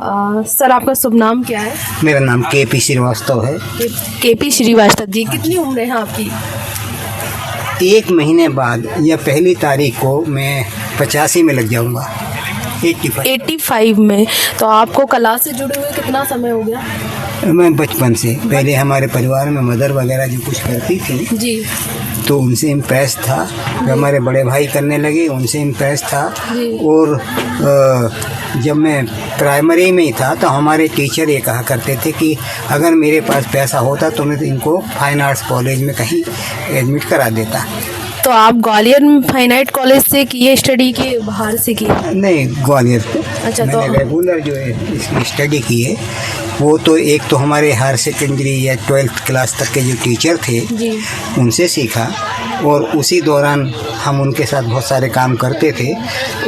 Sir आपका शुभ नाम क्या है? मेरा नाम KP श्रीवास्तव है। KP श्रीवास्तव जी, कितनी उम्र है आपकी? 1 महीने बाद या पहली तारीख को मैं 85 में लग जाऊंगा। 85 में। तो आपको कला से जुड़े हुए कितना समय हो गया? मैं बचपन से, पहले हमारे परिवार में मदर वगैरह जो कुछ करती थी जी, तो उनसे इम्प्रेस था। फिर हमारे बड़े भाई करने लगे, उनसे इम्प्रेस था। और जब मैं प्राइमरी में ही था तो हमारे टीचर ये कहा करते थे कि अगर मेरे पास पैसा होता तो मैं इनको फाइन आर्ट्स कॉलेज में कहीं एडमिट करा देता। तो आप ग्वालियर में फाइन आर्ट कॉलेज से किए स्टडी की, बाहर से किए? नहीं, ग्वालियर पे। अच्छा, मैंने तो रेगुलर जो है इसकी स्टडी की है वो तो एक तो हमारे हायर सेकेंडरी या 12th क्लास तक के जो टीचर थे जी, उनसे सीखा, और उसी दौरान हम उनके साथ बहुत सारे काम करते थे।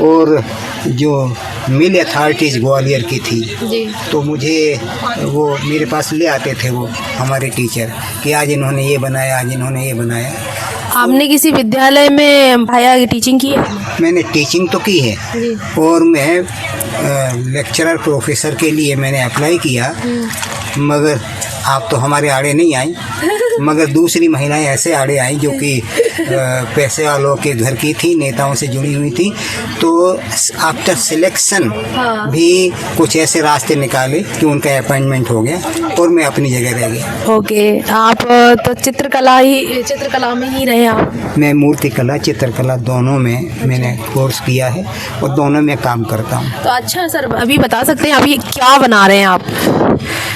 और जो मिल अथॉरिटीज़ ग्वालियर की थी जी, तो मुझे वो मेरे पास ले आते थे वो हमारे टीचर कि आज इन्होंने ये बनाया, आज इन्होंने ये बनाया। आपने किसी विद्यालय में भाया टीचिंग की है? मैंने टीचिंग तो की है जी, और मैं लेक्चरर प्रोफेसर के लिए मैंने अप्लाई किया, मगर आप तो हमारे आड़े नहीं आई, मगर दूसरी महिलाएं ऐसे आड़े आई जो कि पैसे वालों के घर की थी, नेताओं से जुड़ी हुई थी। तो आफ्टर सिलेक्शन भी कुछ ऐसे रास्ते निकाले कि उनका अपॉइंटमेंट हो गया और मैं अपनी जगह रह गया। ओके, आप तो चित्रकला में ही रहे आप? मैं मूर्तिकला, चित्रकला दोनों में मैंने कोर्स किया है और दोनों में काम करता हूँ। तो अच्छा सर, अभी बता सकते हैं अभी क्या बना रहे हैं आप?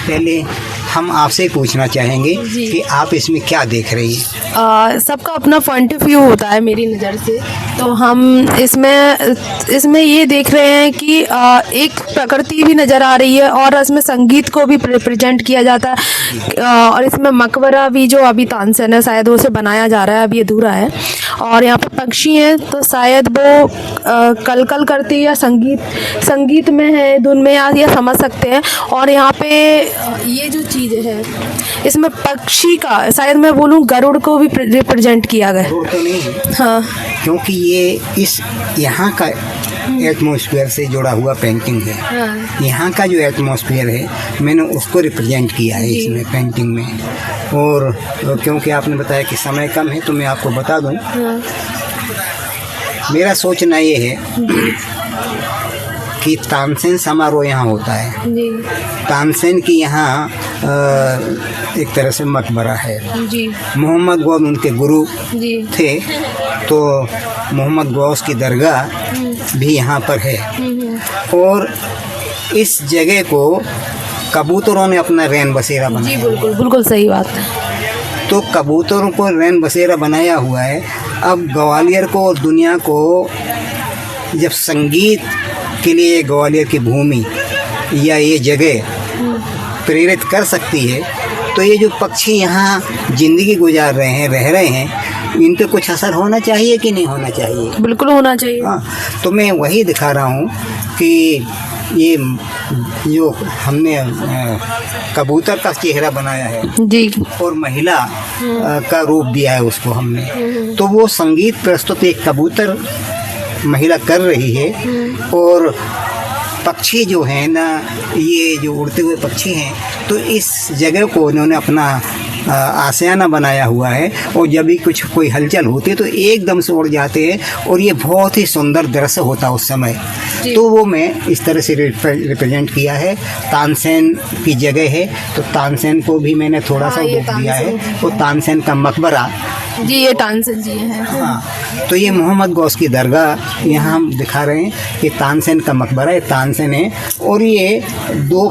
पहले हम आपसे पूछना चाहेंगे कि आप इसमें क्या देख रही हैं? सबका अपना पॉइंट ऑफ व्यू होता है मेरी नज़र से। तो हम इसमें ये देख रहे हैं कि एक प्रकृति भी नज़र आ रही है और इसमें संगीत को भी रिप्रेजेंट किया जाता है। और इसमें मकबरा भी जो अभी तानसेन है शायद उसे बनाया जा रहा है, अभी अधूरा है। और यहाँ पे पक्षी हैं तो शायद वो कलकल करती है या संगीत में है, धुन में, या समझ सकते हैं। और यहाँ पे ये जो चीज़ है इसमें पक्षी का, शायद मैं बोलूँ गरुड़ को भी रिप्रेजेंट किया गया। गरुड़ तो नहीं है, हाँ, क्योंकि ये इस यहाँ का एटमॉस्फेयर से जुड़ा हुआ पेंटिंग है। हाँ, यहाँ का जो एटमॉस्फेयर है मैंने उसको रिप्रेजेंट किया है इसमें पेंटिंग में। और क्योंकि आपने बताया कि समय कम है तो मैं आपको बता दूं, हाँ, मेरा सोचना ये है कि तानसेन समारोह यहाँ होता है। जी, तानसेन की यहाँ एक तरह से मकबरा है। जी, मोहम्मद गौस उनके गुरु जी, थे, तो मोहम्मद गौस की दरगाह भी यहाँ पर है। और इस जगह को कबूतरों ने अपना रैन बसेरा जी, बनाया। बिल्कुल बिल्कुल सही बात है। तो कबूतरों को रैन बसेरा बनाया हुआ है। अब ग्वालियर को और दुनिया को जब संगीत के लिए ग्वालियर की भूमि या ये जगह प्रेरित कर सकती है, तो ये जो पक्षी यहाँ ज़िंदगी गुजार रहे हैं, रह रहे हैं, इन पे कुछ असर होना चाहिए कि नहीं होना चाहिए? बिल्कुल होना चाहिए। हाँ, तो मैं वही दिखा रहा हूँ कि ये जो हमने कबूतर का चेहरा बनाया है जी, और महिला का रूप दिया है उसको हमने, तो वो संगीत प्रस्तुत एक कबूतर महिला कर रही है। और पक्षी जो है ना, ये जो उड़ते हुए पक्षी हैं, तो इस जगह को उन्होंने अपना आशियाना बनाया हुआ है। और जब भी कुछ कोई हलचल होती है तो एकदम से उड़ जाते हैं और ये बहुत ही सुंदर दृश्य होता है उस समय। तो वो मैं इस तरह से रिप्रेजेंट किया है। तानसेन की जगह है तो तानसेन को भी मैंने थोड़ा सा रूप दिया है। वो तानसेन का मकबरा जी, ये तानसेन जी है। हाँ, तो ये मोहम्मद गौस की दरगाह यहाँ हम दिखा रहे हैं कि तानसेन का मकबरा है, तानसेन है। और ये दो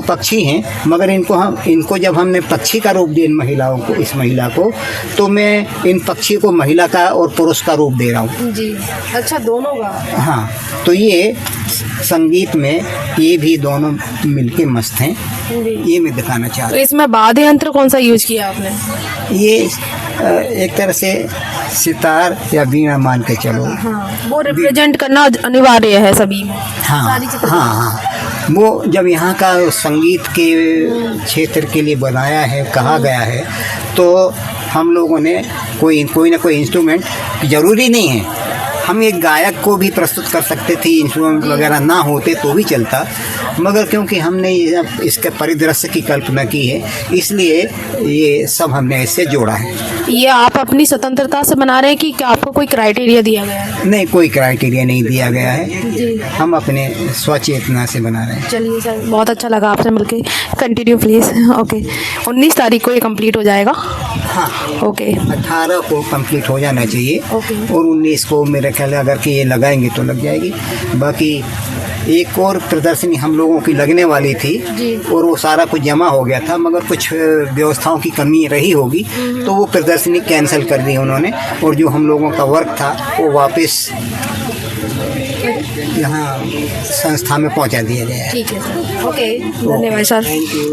पक्षी हैं, मगर इनको जब हमने पक्षी का रूप दिया महिलाओं को, इस महिला को, तो मैं इन पक्षी को महिला का और पुरुष का रूप दे रहा हूँ। जी, अच्छा, दोनों का। हाँ, तो ये संगीत में ये भी दोनों मिलके मस्त हैं, ये मैं दिखाना चाह तो रहा इसमें वाद्य यंत्र कौन सा यूज किया आपने? हूँ। ये एक तरह से सितार या बीना मान के चलो। हाँ, वो रिप्रेजेंट करना अनिवार्य है सभी में। हाँ, हाँ, हाँ, वो जब यहाँ का संगीत के क्षेत्र के लिए बनाया है, कहा गया है, तो हम लोगों ने कोई ना कोई इंस्ट्रूमेंट, ज़रूरी नहीं है हम एक गायक को भी प्रस्तुत कर सकते थे, इंस्ट्रूमेंट वगैरह ना होते तो भी चलता, मगर क्योंकि हमने इसके परिदृश्य की कल्पना की है, इसलिए ये सब हमने इससे जोड़ा है। ये आप अपनी स्वतंत्रता से बना रहे हैं कि क्या आपको कोई क्राइटेरिया दिया गया है? नहीं, कोई क्राइटेरिया नहीं दिया गया है, जी, हम अपने स्वचेतना से बना रहे हैं। चलिए सर, बहुत अच्छा लगा आपसे मिलके। Continue please. ओके, 19 तारीख को ये कंप्लीट हो जाएगा। हाँ, ओके 18 को कंप्लीट हो जाना चाहिए ओके। और 19 को मेरे ख्याल है अगर कि ये लगाएंगे तो लग जाएगी। बाकी एक और प्रदर्शनी हम लोगों की लगने वाली थी जी। और वो सारा कुछ जमा हो गया था, मगर कुछ व्यवस्थाओं की कमी रही होगी तो वो प्रदर्शनी कैंसिल कर दी उन्होंने, और जो हम लोगों का वर्क था वो वापस यहाँ संस्था में पहुँचा दिया गया है। ठीक है सर। ओके, धन्यवाद सर। Thank you.